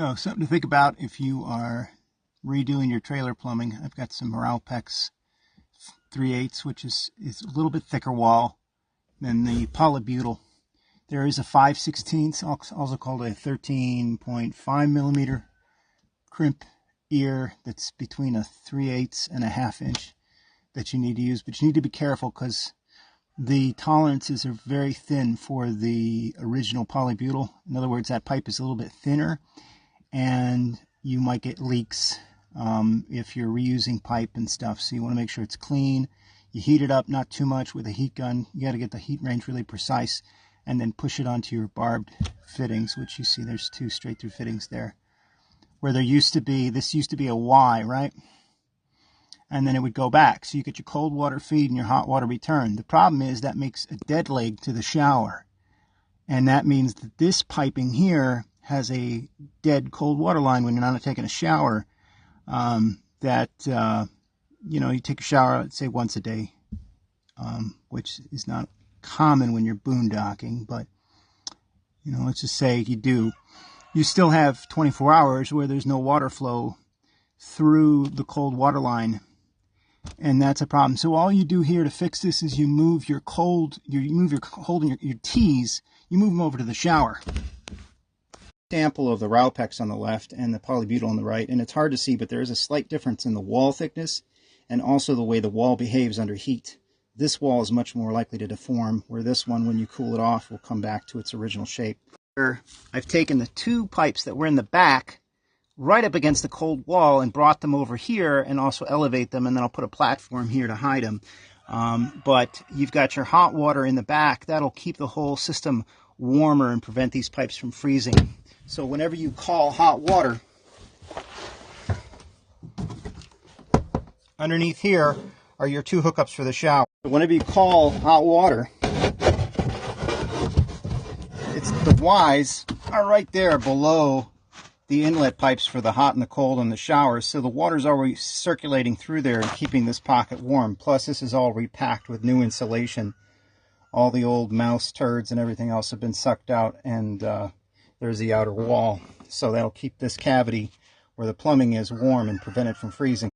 Oh, something to think about if you are redoing your trailer plumbing. I've got some Ralpex 3/8, which is a little bit thicker wall than the polybutyl. There is a 5/16, also called a 13.5 millimeter crimp ear that's between a 3/8 and a 1/2 inch that you need to use, but you need to be careful because the tolerances are very thin for the original polybutyl. In other words, that pipe is a little bit thinner, and you might get leaks if you're reusing pipe and stuff. So you want to make sure it's clean. You heat it up, not too much with a heat gun. You got to get the heat range really precise, and then push it onto your barbed fittings, which you see there's two straight through fittings there. Where there used to be, this used to be a Y, right? And then it would go back. So you get your cold water feed and your hot water return. The problem is that makes a dead leg to the shower. And that means that this piping here has a dead cold water line when you're not taking a shower. You take a shower, let's say once a day, which is not common when you're boondocking, but let's just say you do. You still have 24 hours where there's no water flow through the cold water line, and that's a problem. So all you do here to fix this is you move your cold and your tees, you move them over to the shower. Sample of the Ralpex on the left and the polybutyl on the right, and it's hard to see, but there is a slight difference in the wall thickness and also the way the wall behaves under heat. This wall is much more likely to deform, where this one, when you cool it off, will come back to its original shape. I've taken the two pipes that were in the back right up against the cold wall and brought them over here and also elevate them, and then I'll put a platform here to hide them. But you've got your hot water in the back. That'll keep the whole system warmer and prevent these pipes from freezing. So whenever you call hot water, underneath here are your two hookups for the shower. Whenever you call hot water, the Y's are right there below the inlet pipes for the hot and the cold and the showers. So the water's already circulating through there and keeping this pocket warm. Plus this is all repacked with new insulation. All the old mouse turds and everything else have been sucked out, and there's the outer wall. So that'll keep this cavity where the plumbing is warm and prevent it from freezing.